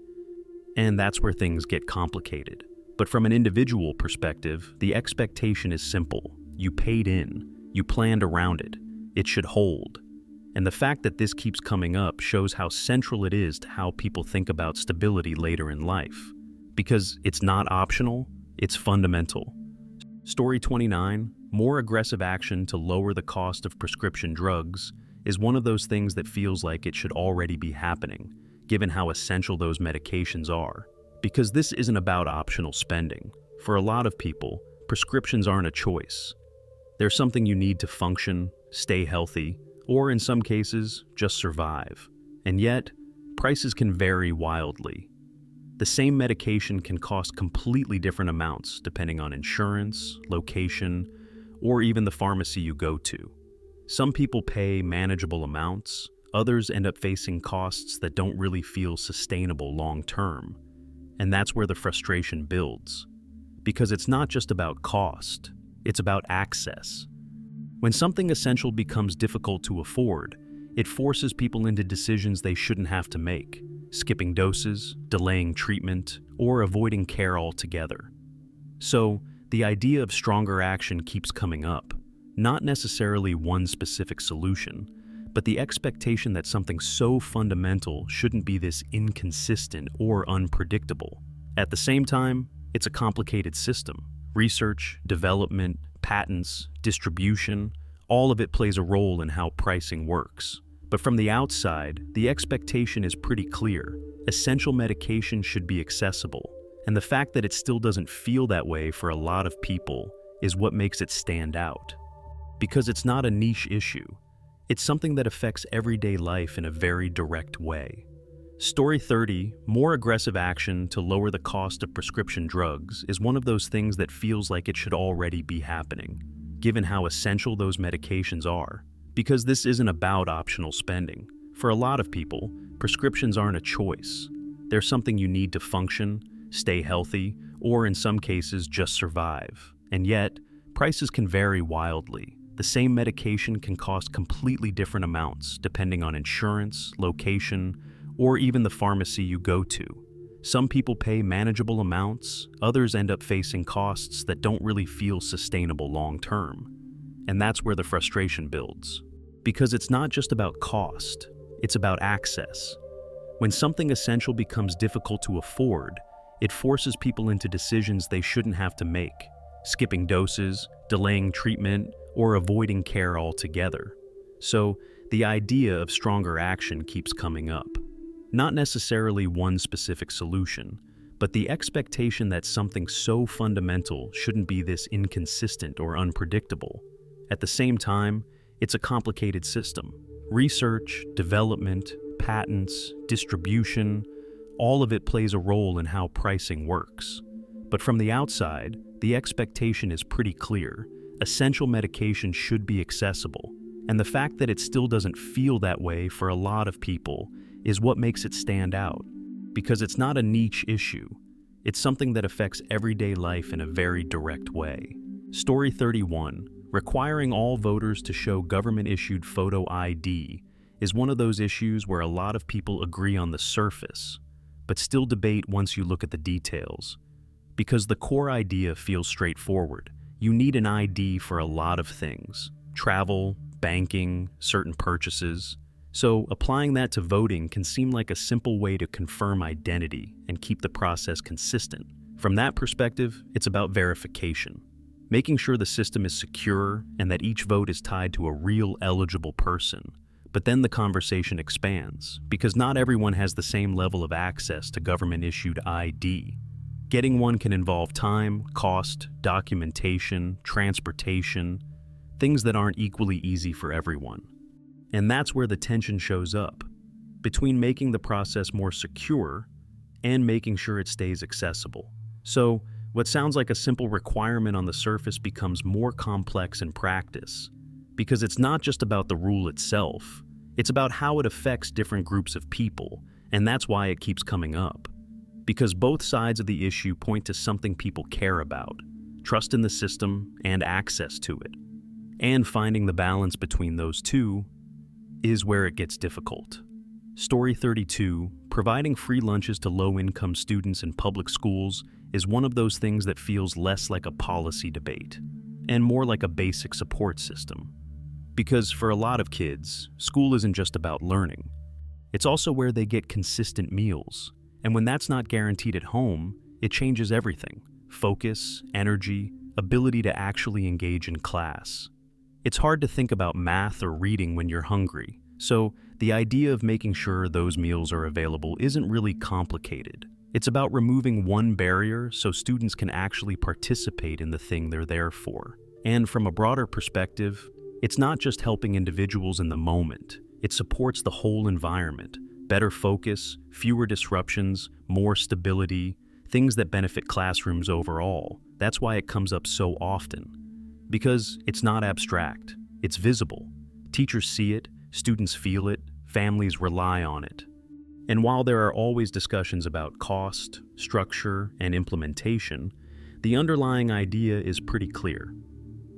and that's where things get complicated. But from an individual perspective, the expectation is simple. You paid in, you planned around it. It should hold. And the fact that this keeps coming up shows how central it is to how people think about stability later in life. Because it's not optional, it's fundamental. Story 29, more aggressive action to lower the cost of prescription drugs, is one of those things that feels like it should already be happening, given how essential those medications are. Because this isn't about optional spending. For a lot of people, prescriptions aren't a choice. They're something you need to function, stay healthy, or in some cases, just survive. And yet, prices can vary wildly. The same medication can cost completely different amounts depending on insurance, location, or even the pharmacy you go to. Some people pay manageable amounts, others end up facing costs that don't really feel sustainable long term. And that's where the frustration builds. Because it's not just about cost, it's about access. When something essential becomes difficult to afford, it forces people into decisions they shouldn't have to make, skipping doses, delaying treatment, or avoiding care altogether. So, the idea of stronger action keeps coming up, not necessarily one specific solution, but the expectation that something so fundamental shouldn't be this inconsistent or unpredictable. At the same time, it's a complicated system. Research, development, patents, distribution, all of it plays a role in how pricing works. But from the outside, the expectation is pretty clear. Essential medication should be accessible, and the fact that it still doesn't feel that way for a lot of people is what makes it stand out. Because it's not a niche issue. It's something that affects everyday life in a very direct way. Story 30, more aggressive action to lower the cost of prescription drugs, is one of those things that feels like it should already be happening, given how essential those medications are. Because this isn't about optional spending. For a lot of people, prescriptions aren't a choice. They're something you need to function, stay healthy, or in some cases just survive. And yet, prices can vary wildly. The same medication can cost completely different amounts depending on insurance, location, or even the pharmacy you go to. Some people pay manageable amounts, others end up facing costs that don't really feel sustainable long term. And that's where the frustration builds. Because it's not just about cost, it's about access. When something essential becomes difficult to afford, it forces people into decisions they shouldn't have to make, skipping doses, delaying treatment, or avoiding care altogether. So, the idea of stronger action keeps coming up. Not necessarily one specific solution, but the expectation that something so fundamental shouldn't be this inconsistent or unpredictable. At the same time, it's a complicated system. Research, development, patents, distribution, all of it plays a role in how pricing works. But from the outside, the expectation is pretty clear. Essential medication should be accessible. And the fact that it still doesn't feel that way for a lot of people is what makes it stand out. Because it's not a niche issue. It's something that affects everyday life in a very direct way. Story 31, requiring all voters to show government-issued photo ID is one of those issues where a lot of people agree on the surface, but still debate once you look at the details. Because the core idea feels straightforward. You need an ID for a lot of things: travel, banking, certain purchases. So applying that to voting can seem like a simple way to confirm identity and keep the process consistent. From that perspective, it's about verification, making sure the system is secure and that each vote is tied to a real eligible person. But then the conversation expands, because not everyone has the same level of access to government-issued ID. Getting one can involve time, cost, documentation, transportation. things that aren't equally easy for everyone. And that's where the tension shows up, between making the process more secure and making sure it stays accessible. So, what sounds like a simple requirement on the surface becomes more complex in practice, because it's not just about the rule itself, it's about how it affects different groups of people, and that's why it keeps coming up. Because both sides of the issue point to something people care about: trust in the system and access to it. And finding the balance between those two is where it gets difficult. Story 32, providing free lunches to low-income students in public schools is one of those things that feels less like a policy debate and more like a basic support system. Because for a lot of kids, school isn't just about learning. It's also where they get consistent meals. And when that's not guaranteed at home, it changes everything: focus, energy, ability to actually engage in class. It's hard to think about math or reading when you're hungry, so the idea of making sure those meals are available isn't really complicated. It's about removing one barrier so students can actually participate in the thing they're there for. And from a broader perspective, it's not just helping individuals in the moment. It supports the whole environment: better focus, fewer disruptions, more stability, things that benefit classrooms overall. That's why it comes up so often. Because it's not abstract, it's visible. Teachers see it, students feel it, families rely on it. And while there are always discussions about cost, structure, and implementation, the underlying idea is pretty clear.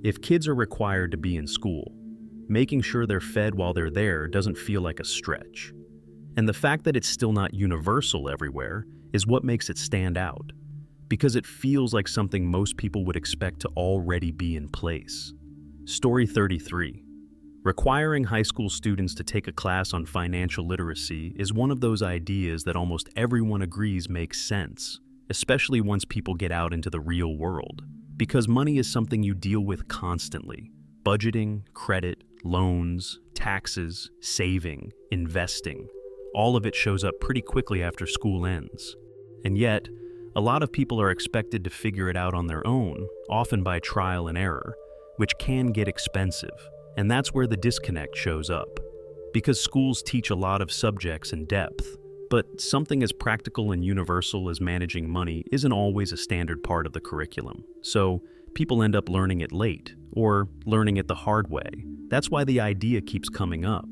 If kids are required to be in school, making sure they're fed while they're there doesn't feel like a stretch. And the fact that it's still not universal everywhere is what makes it stand out, because it feels like something most people would expect to already be in place. Story 33. Requiring high school students to take a class on financial literacy is one of those ideas that almost everyone agrees makes sense, especially once people get out into the real world. Because money is something you deal with constantly: budgeting, credit, loans, taxes, saving, investing. All of it shows up pretty quickly after school ends. And yet, a lot of people are expected to figure it out on their own, often by trial and error, which can get expensive. And that's where the disconnect shows up. Because schools teach a lot of subjects in depth, but something as practical and universal as managing money isn't always a standard part of the curriculum. So people end up learning it late, or learning it the hard way. That's why the idea keeps coming up.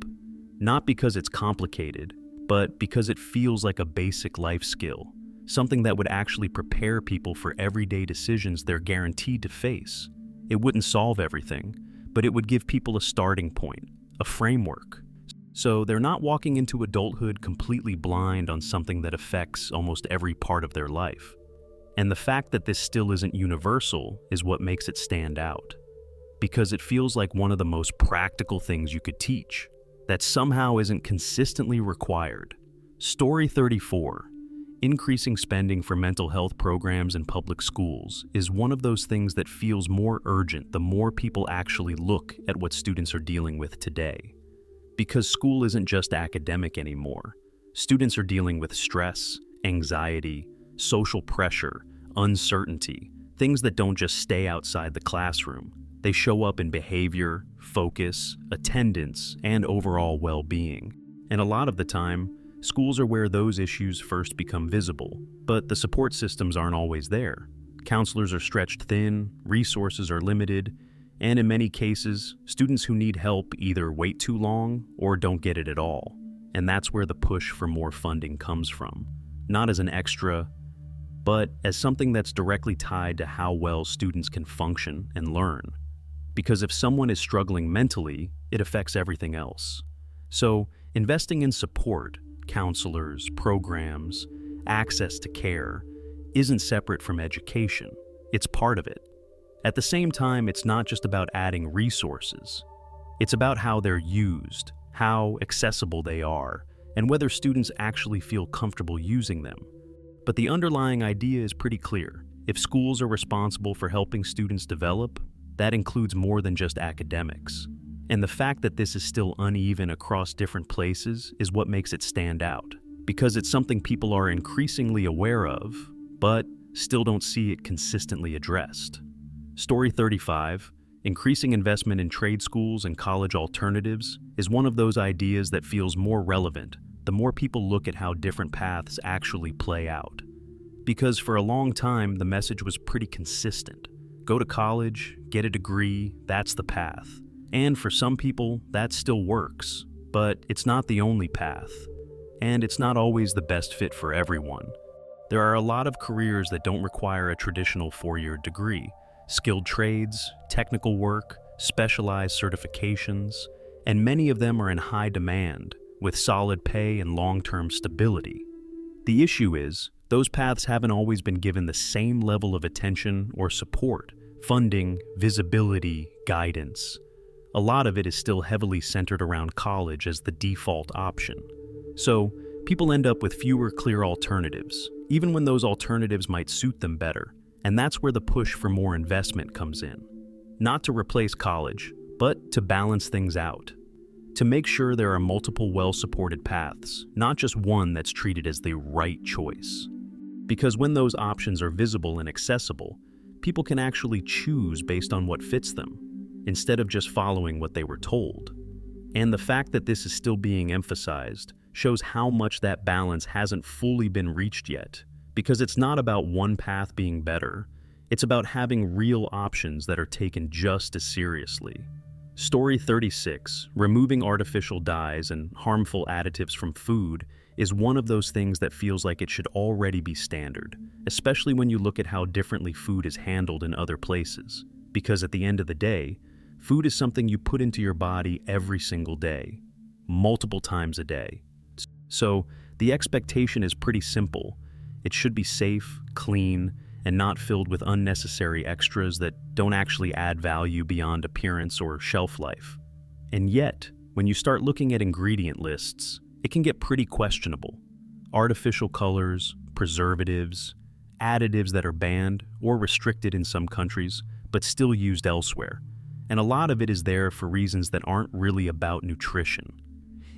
Not because it's complicated, but because it feels like a basic life skill, something that would actually prepare people for everyday decisions they're guaranteed to face. It wouldn't solve everything, but it would give people a starting point, a framework. So they're not walking into adulthood completely blind on something that affects almost every part of their life. And the fact that this still isn't universal is what makes it stand out. Because it feels like one of the most practical things you could teach, that somehow isn't consistently required. Story 34. Increasing spending for mental health programs in public schools is one of those things that feels more urgent the more people actually look at what students are dealing with today. Because school isn't just academic anymore. Students are dealing with stress, anxiety, social pressure, uncertainty, things that don't just stay outside the classroom. They show up in behavior, focus, attendance, and overall well-being. And a lot of the time, schools are where those issues first become visible, but the support systems aren't always there. Counselors are stretched thin, resources are limited, and in many cases, students who need help either wait too long or don't get it at all. And that's where the push for more funding comes from. Not as an extra, but as something that's directly tied to how well students can function and learn. Because if someone is struggling mentally, it affects everything else. So, investing in support, counselors, programs, access to care, isn't separate from education. It's part of it. At the same time, it's not just about adding resources. It's about how they're used, how accessible they are, and whether students actually feel comfortable using them. But the underlying idea is pretty clear. If schools are responsible for helping students develop, that includes more than just academics. And the fact that this is still uneven across different places is what makes it stand out, because it's something people are increasingly aware of, but still don't see it consistently addressed. Story 35, Increasing investment in trade schools and college alternatives is one of those ideas that feels more relevant the more people look at how different paths actually play out. Because for a long time, the message was pretty consistent. Go to college, get a degree, that's the path. And for some people, that still works. But it's not the only path. And it's not always the best fit for everyone. There are a lot of careers that don't require a traditional four-year degree. Skilled trades, technical work, specialized certifications, and many of them are in high demand, with solid pay and long-term stability. The issue is, those paths haven't always been given the same level of attention or support, funding, visibility, guidance. A lot of it is still heavily centered around college as the default option. So, people end up with fewer clear alternatives, even when those alternatives might suit them better. And that's where the push for more investment comes in. Not to replace college, but to balance things out. To make sure there are multiple well-supported paths, not just one that's treated as the right choice. Because when those options are visible and accessible, people can actually choose based on what fits them, instead of just following what they were told. And the fact that this is still being emphasized shows how much that balance hasn't fully been reached yet. Because it's not about one path being better, it's about having real options that are taken just as seriously. Story 36, removing artificial dyes and harmful additives from food, is one of those things that feels like it should already be standard, especially when you look at how differently food is handled in other places. Because at the end of the day, food is something you put into your body every single day, multiple times a day. So the expectation is pretty simple. It should be safe, clean, and not filled with unnecessary extras that don't actually add value beyond appearance or shelf life. And yet, when you start looking at ingredient lists, it can get pretty questionable. Artificial colors, preservatives, additives that are banned or restricted in some countries, but still used elsewhere. And a lot of it is there for reasons that aren't really about nutrition.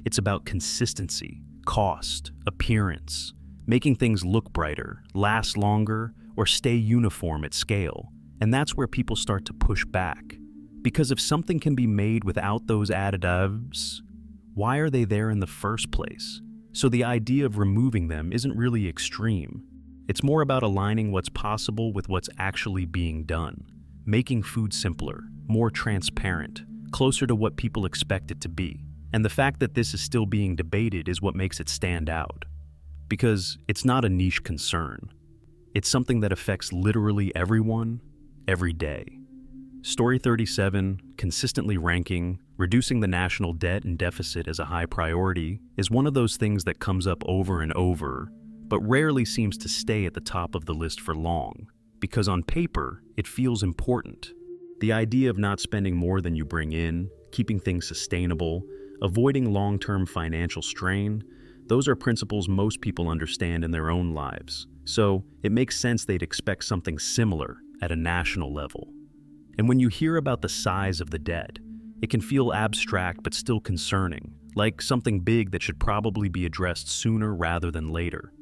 It's about consistency, cost, appearance, making things look brighter, last longer, or stay uniform at scale. And that's where people start to push back. Because if something can be made without those additives, why are they there in the first place? So the idea of removing them isn't really extreme. It's more about aligning what's possible with what's actually being done, making food simpler, more transparent, closer to what people expect it to be. And the fact that this is still being debated is what makes it stand out. Because it's not a niche concern. It's something that affects literally everyone, every day. Story 37, consistently ranking, reducing the national debt and deficit as a high priority, is one of those things that comes up over and over, but rarely seems to stay at the top of the list for long. Because on paper, it feels important. The idea of not spending more than you bring in, keeping things sustainable, avoiding long-term financial strain, those are principles most people understand in their own lives. So it makes sense they'd expect something similar at a national level. And when you hear about the size of the debt, it can feel abstract but still concerning, like something big that should probably be addressed sooner rather than later.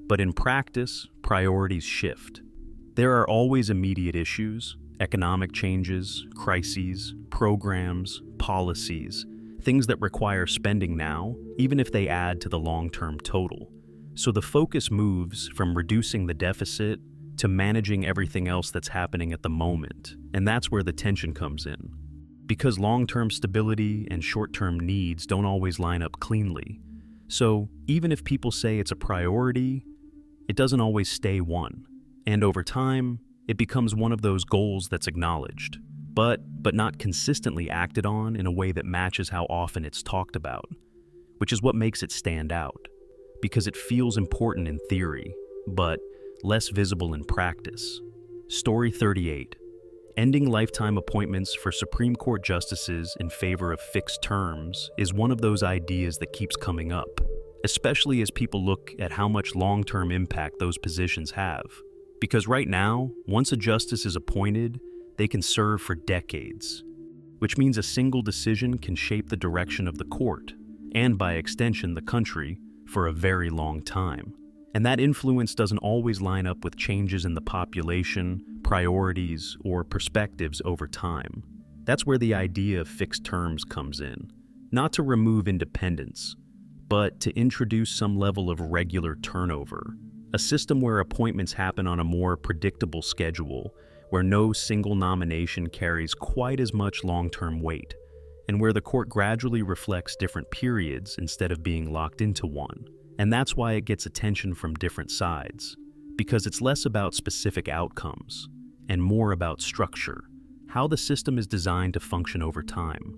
But in practice, priorities shift. There are always immediate issues, economic changes, crises, programs, policies, things that require spending now, even if they add to the long-term total. So the focus moves from reducing the deficit to managing everything else that's happening at the moment, and that's where the tension comes in. Because long-term stability and short-term needs don't always line up cleanly. So even if people say it's a priority, it doesn't always stay one. And over time, it becomes one of those goals that's acknowledged, but not consistently acted on in a way that matches how often it's talked about, which is what makes it stand out. Because it feels important in theory, but less visible in practice. Story 38. Ending lifetime appointments for Supreme Court justices in favor of fixed terms is one of those ideas that keeps coming up, especially as people look at how much long-term impact those positions have. Because right now, once a justice is appointed, they can serve for decades, which means a single decision can shape the direction of the court, and by extension the country, for a very long time. And that influence doesn't always line up with changes in the population, priorities, or perspectives over time. That's where the idea of fixed terms comes in. Not to remove independence, but to introduce some level of regular turnover. A system where appointments happen on a more predictable schedule, where no single nomination carries quite as much long-term weight, and where the court gradually reflects different periods instead of being locked into one. And that's why it gets attention from different sides, because it's less about specific outcomes and more about structure, how the system is designed to function over time.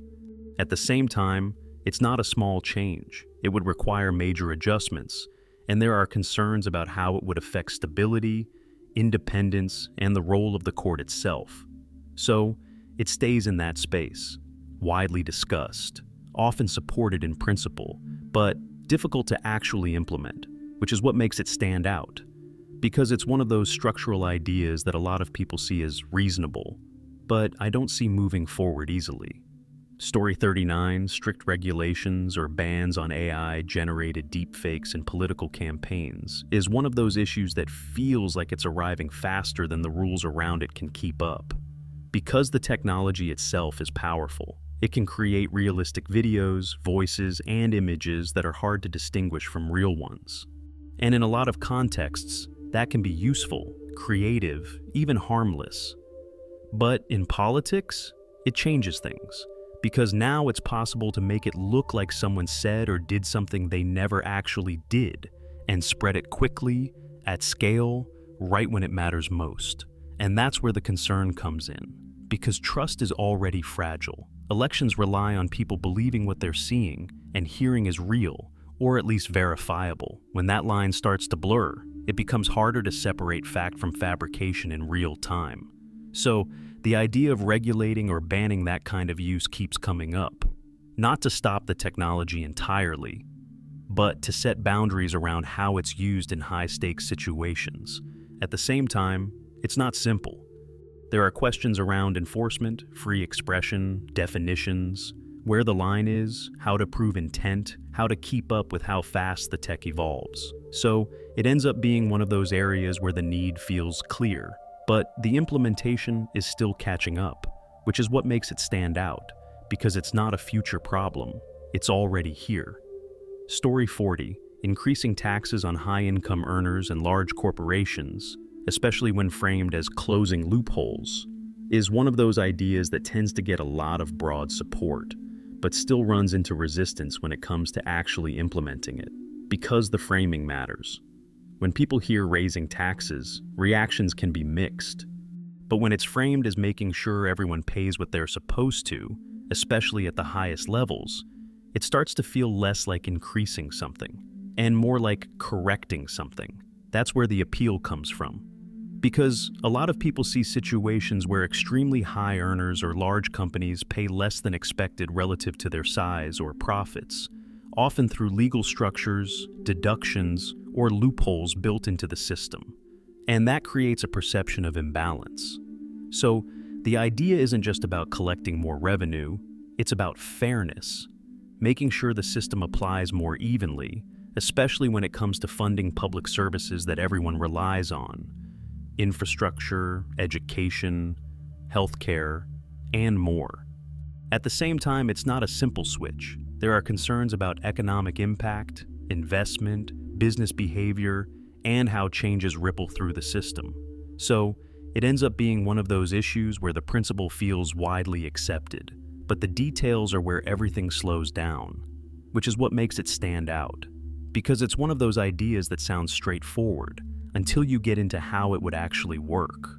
At the same time, it's not a small change. It would require major adjustments, and there are concerns about how it would affect stability, independence, and the role of the court itself. So, it stays in that space, widely discussed, often supported in principle, but difficult to actually implement, which is what makes it stand out, because it's one of those structural ideas that a lot of people see as reasonable, but I don't see moving forward easily. Story 39, strict regulations or bans on AI-generated deepfakes in political campaigns, is one of those issues that feels like it's arriving faster than the rules around it can keep up. Because the technology itself is powerful, it can create realistic videos, voices, and images that are hard to distinguish from real ones. And in a lot of contexts, that can be useful, creative, even harmless. But in politics, it changes things. Because now it's possible to make it look like someone said or did something they never actually did, and spread it quickly, at scale, right when it matters most. And that's where the concern comes in. Because trust is already fragile. Elections rely on people believing what they're seeing and hearing is real, or at least verifiable. When that line starts to blur, it becomes harder to separate fact from fabrication in real time. So, the idea of regulating or banning that kind of use keeps coming up. Not to stop the technology entirely, but to set boundaries around how it's used in high-stakes situations. At the same time, it's not simple. There are questions around enforcement, free expression, definitions, where the line is, how to prove intent, how to keep up with how fast the tech evolves. So, it ends up being one of those areas where the need feels clear. But the implementation is still catching up, which is what makes it stand out, because it's not a future problem, it's already here. Story 40, increasing taxes on high-income earners and large corporations, especially when framed as closing loopholes, is one of those ideas that tends to get a lot of broad support, but still runs into resistance when it comes to actually implementing it, because the framing matters. When people hear raising taxes, reactions can be mixed. But when it's framed as making sure everyone pays what they're supposed to, especially at the highest levels, it starts to feel less like increasing something, and more like correcting something. That's where the appeal comes from. Because a lot of people see situations where extremely high earners or large companies pay less than expected relative to their size or profits, often through legal structures, deductions, or loopholes built into the system. And that creates a perception of imbalance. So, the idea isn't just about collecting more revenue, it's about fairness, making sure the system applies more evenly, especially when it comes to funding public services that everyone relies on: infrastructure, education, healthcare, and more. At the same time, it's not a simple switch. There are concerns about economic impact, investment, business behavior, and how changes ripple through the system. So, it ends up being one of those issues where the principle feels widely accepted, but the details are where everything slows down, which is what makes it stand out. Because it's one of those ideas that sounds straightforward, until you get into how it would actually work.